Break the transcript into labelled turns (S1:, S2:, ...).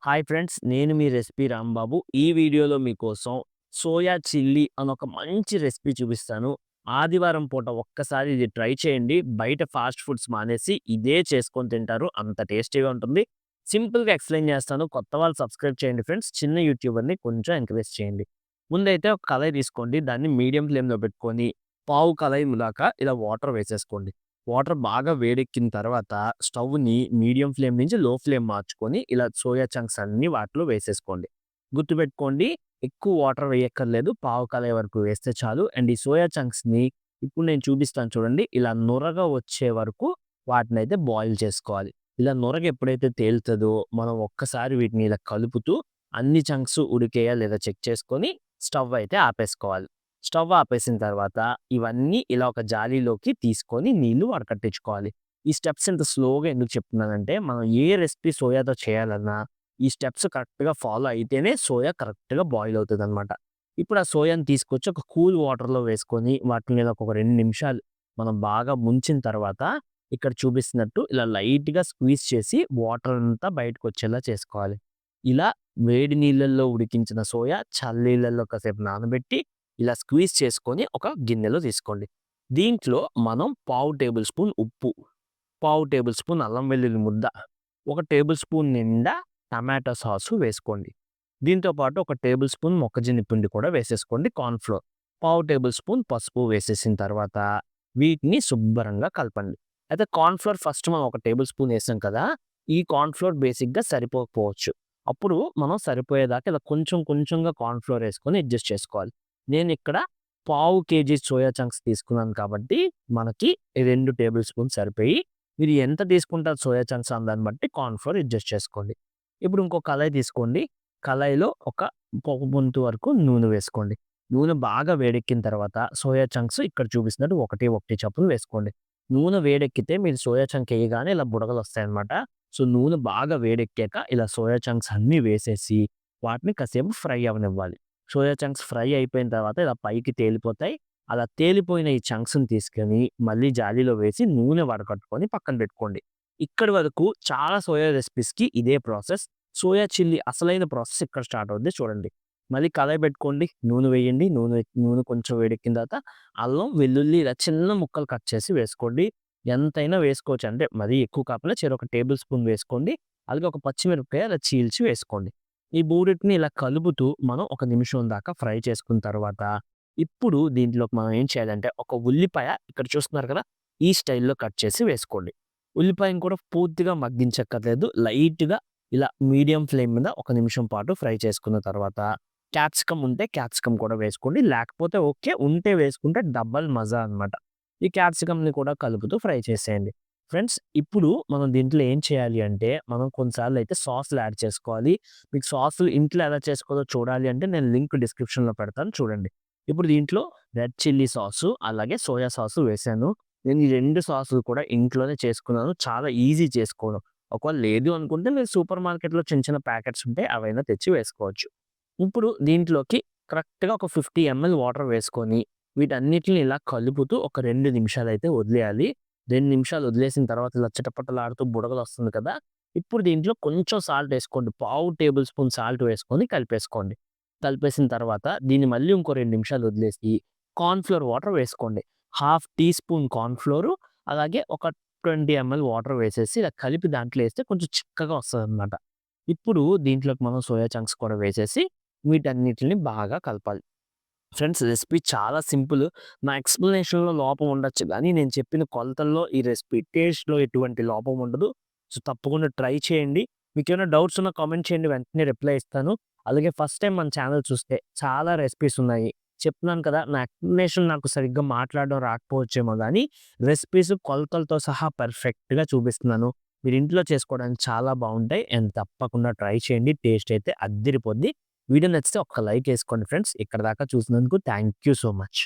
S1: Hi friends, నేను మీ recipe Rambabu. ఈ వీడియోలో మీకోసం సోయా చిల్లీ అని ఒక మంచి రెసిపీ చూపిస్తాను. ఆదివారం పూట ఒక్కసారి ఇది ట్రై చేయండి. బయట ఫాస్ట్ ఫుడ్స్ మానేసి ఇదే చేసుకొని తింటారు. అంత టేస్టీగా ఉంటుంది. సింపుల్‌గా ఎక్స్‌ప్లెయిన్ చేస్తాను. కొత్త వాళ్ళు సబ్స్క్రైబ్ చేయండి ఫ్రెండ్స్. చిన్న యూట్యూబర్‌ని కొంచెం ఎంకరేజ్ చేయండి. ముందైతే ఒక కళాయి తీసుకోండి. దాన్ని మీడియం ఫ్లేమ్‌లో పెట్టుకొని పావు కళాయి దాకా ఇలా వాటర్ వేసేసుకోండి. వాటర్ బాగా వేడెక్కిన తర్వాత స్టవ్‌ని మీడియం ఫ్లేమ్ నుంచి లో ఫ్లేమ్ మార్చుకొని ఇలా సోయా చంక్స్ అన్నీ వాటిలో వేసేసుకోండి. గుర్తుపెట్టుకోండి, ఎక్కువ వాటర్ వేయక్కర్లేదు. పావు కళాయి వరకు వేస్తే చాలు. అండ్ ఈ సోయా చంక్స్‌ని ఇప్పుడు నేను చూపిస్తాను చూడండి. ఇలా నురగ వచ్చే వరకు వాటినైతే బాయిల్ చేసుకోవాలి. ఇలా నురగ ఎప్పుడైతే తేలుతదో మనం ఒక్కసారి వీటిని ఇలా కలుపుతూ అన్ని చంక్స్ ఉడికాయా లేదా చెక్ చేసుకొని స్టవ్ అయితే ఆపేసుకోవాలి. స్టవ్ ఆపేసిన తర్వాత ఇవన్నీ ఇలా ఒక జాలీలోకి తీసుకొని నీళ్లు వడకట్టించుకోవాలి. ఈ స్టెప్స్ ఇంత స్లోగా ఎందుకు చెప్తున్నానంటే, మనం ఏ రెసిపీ సోయాతో చేయాలన్నా ఈ స్టెప్స్ కరెక్ట్‌గా ఫాలో అయితేనే సోయా కరెక్ట్‌గా బాయిల్ అవుతదనమాట. ఇప్పుడు ఆ సోయాని తీసుకొచ్చి ఒక కూల్ వాటర్‌లో వేసుకొని వాటిని ఇలా ఒక 2 నిమిషాలు మనం బాగా ముంచిన తర్వాత ఇక్కడ చూపిస్తున్నట్టు ఇలా లైట్‌గా స్క్వీజ్ చేసి వాటర్ అంతా బయటకొచ్చేలా చేసుకోవాలి. ఇలా వేడి నీళ్ళల్లో ఉడికించిన సోయా చల్లనీళ్ళల్లో కాసేపు నానబెట్టి ఇలా స్క్వీజ్ చేసుకొని ఒక గిన్నెలో తీసుకోండి. దీంట్లో మనం పావు టేబుల్ స్పూన్ ఉప్పు, పావు టేబుల్ స్పూన్ అల్లం వెల్లుల్లి ముద్ద, ఒక టేబుల్ స్పూన్ నిండా టమాటో సాసు వేసుకోండి. దీంతో పాటు ఒక టేబుల్ స్పూన్ మొక్కజొన్న పిండి కూడా వేసేసుకోండి కార్న్ ఫ్లోర్. పావు టేబుల్ స్పూన్ పసుపు వేసేసిన తర్వాత వీటిని శుభ్రంగా కలపండి. అయితే కార్న్ ఫ్లోర్ ఫస్ట్ మనం ఒక టేబుల్ స్పూన్ ఏసాం కదా! ఈ కార్న్ ఫ్లోర్ బేసిక్‌గా సరిపోకపోవచ్చు. అప్పుడు మనం సరిపోయేదాకా ఇలా కొంచెం కొంచెంగా కార్న్ ఫ్లోర్ ఏసుకొని అడ్జస్ట్ చేసుకోవాలి. నేనిక్కడ పావు కేజీ సోయా చంక్స్ తీసుకున్నాను కాబట్టి, మనకి 2 టేబుల్ స్పూన్స్ సరిపోయి, మీరు ఎంత తీసుకుంటారు సోయా చంక్స్ అన్న దాన్ని బట్టి కార్న్ ఫ్లోర్ అడ్జస్ట్ చేసుకోండి. ఇప్పుడు ఇంకో కళాయి తీసుకోండి. కళాయిలో ఒక పొగబొంతు వరకు నూనె వేసుకోండి. నూనె బాగా వేడెక్కిన తర్వాత సోయా చంక్స్ ఇక్కడ చూపిస్తున్నట్టు ఒకటి, ఒకటి చొప్పున వేసుకోండి. నూనె వేడెక్కితే మీరు సోయా చంక్ ఎయగానే ఇలా బుడగలొస్తాయన్నమాట. సో, నూనె బాగా వేడెక్కాక ఇలా సోయా చంక్స్ అన్నీ వేసేసి, వాటిని కాసేపు ఫ్రై అవ్వనివ్వాలి. సోయా చంక్స్ ఫ్రై అయిపోయిన తర్వాత ఇలా పైకి తేలిపోతాయి. అలా తేలిపోయిన ఈ చంక్స్‌ని తీసుకొని మళ్ళీ జాలీలో వేసి నూనె వడకట్టుకొని పక్కన పెట్టుకోండి. ఇక్కడి వరకు చాలా సోయా రెసిపీస్‌కి ఇదే ప్రాసెస్. సోయా చిల్లీ అసలైన ప్రాసెస్ ఇక్కడ స్టార్ట్ అవుద్ది చూడండి. మళ్ళీ కడాయి పెట్టుకోండి. నూనె వేయండి. నూనె కొంచెం వేడెక్కిన తర్వాత అల్లం, వెల్లుల్లి ఇలా చిన్న ముక్కలు కట్ చేసి వేసుకోండి. ఎంతైనా వేసుకోవచ్చు. అంటే మరీ ఎక్కువ కాకపోయినా చెరొక టేబుల్ స్పూన్ వేసుకోండి. అలాగే ఒక పచ్చిమిరపకాయ అలా చీల్చి వేసుకోండి. ఈ మూడిటిని ఇలా కలుపుతూ మనం ఒక నిమిషం దాకా ఫ్రై చేసుకున్న తర్వాత, ఇప్పుడు దీంట్లోకి మనం ఏం చేయాలంటే, ఒక ఉల్లిపాయ ఇక్కడ చూస్తున్నారు కదా! ఈ స్టైల్‌లో కట్ చేసి వేసుకోండి. ఉల్లిపాయను కూడా పూర్తిగా మగ్గించక్కర్లేదు. లైట్‌గా ఇలా మీడియం ఫ్లేమ్ మీద ఒక నిమిషం పాటు ఫ్రై చేసుకున్న తర్వాత, క్యాప్సికమ్ ఉంటే క్యాప్సికమ్ కూడా వేసుకోండి. లేకపోతే ఓకే. ఉంటే వేసుకుంటే డబల్ మజా అనమాట. ఈ క్యాప్సికమ్‌ని కూడా కలుపుతూ ఫ్రై చేసేయండి. ఫ్రెండ్స్, ఇప్పుడు మనం దీంట్లో ఏం చేయాలి అంటే, మనం కొన్నిసార్లు అయితే సాస్‌లు యాడ్ చేసుకోవాలి. మీకు సాసులు ఇంట్లో ఎలా చేసుకోవాలో చూడాలి అంటే నేను లింక్ డిస్క్రిప్షన్‌లో పెడతాను చూడండి. ఇప్పుడు దీంట్లో రెడ్ చిల్లీ సాసు, అలాగే సోయా సాసు వేశాను. నేను ఈ 2 సాసులు కూడా ఇంట్లోనే చేసుకున్నాను. చాలా ఈజీ చేసుకోవడం. ఒకవేళ లేదు అనుకుంటే మీరు సూపర్ మార్కెట్‌లో చిన్న చిన్న ప్యాకెట్స్ ఉంటే అవైనా తెచ్చి వేసుకోవచ్చు. ఇప్పుడు దీంట్లోకి కరెక్ట్‌గా ఒక 50 ఎంఎల్ వాటర్ వేసుకొని వీటన్నిటిని ఇలా కలుపుతూ ఒక 2 నిమిషాలైతే వదిలేయాలి. 2 నిమిషాలు వదిలేసిన తర్వాత ఇలా చిటపటలాడుతూ బుడగలొస్తుంది కదా! ఇప్పుడు దీంట్లో కొంచెం సాల్ట్ ఏసుకోండి. పావు టేబుల్ స్పూన్ సాల్ట్ వేసుకొని కలిపేసుకోండి. కలిపేసిన తర్వాత దీన్ని మళ్ళీ ఇంకో 2 నిమిషాలు వదిలేసి కార్న్ ఫ్లోర్ వాటర్ వేసుకోండి. Half teaspoon corn flour, అలాగే ఒక 20 ఎంఎల్ వాటర్ వేసేసి ఇలా కలిపి దాంట్లో ఏస్తే కొంచెం చిక్కగా వస్తదనమాట. ఇప్పుడు దీంట్లోకి మనం సోయా చంక్స్ కూడా వేసేసి వీటన్నిటిని బాగా కలపాలి. ఫ్రెండ్స్, రెసిపీ చాలా సింపుల్. నా ఎక్స్‌ప్లనేషన్‌లో లోపం ఉండొచ్చు గానీ, నేను చెప్పిన కొలతల్లో ఈ రెసిపీ టేస్ట్‌లో ఎటువంటి లోపం ఉండదు. సో, తప్పకుండా ట్రై చేయండి. మీకేమైనా డౌట్స్ ఉన్నా కామెంట్ చేయండి. వెంటనే రిప్లై ఇస్తాను. అలాగే ఫస్ట్ టైమ్ మన ఛానల్ చూస్తే చాలా రెసిపీస్ ఉన్నాయి. చెప్తున్నాను కదా! నా ఎక్స్‌ప్లనేషన్ నాకు సరిగ్గా మాట్లాడడం రాకపోవచ్చేమో గానీ, రెసిపీస్ కొలతలతో సహా పర్ఫెక్ట్‌గా చూపిస్తున్నాను. మీరు ఇంట్లో చేసుకోవడానికి చాలా బావుంటాయి. అండ్ తప్పకుండా ట్రై చేయండి. టేస్ట్ అయితే అద్దిరిపోద్ది. వీడియో నచ్చితే ఒక్క లైక్ ఏసుకోండి ఫ్రెండ్స్. ఇక్కడి దాకా చూసినందుకు థాంక్ యూ సో మచ్.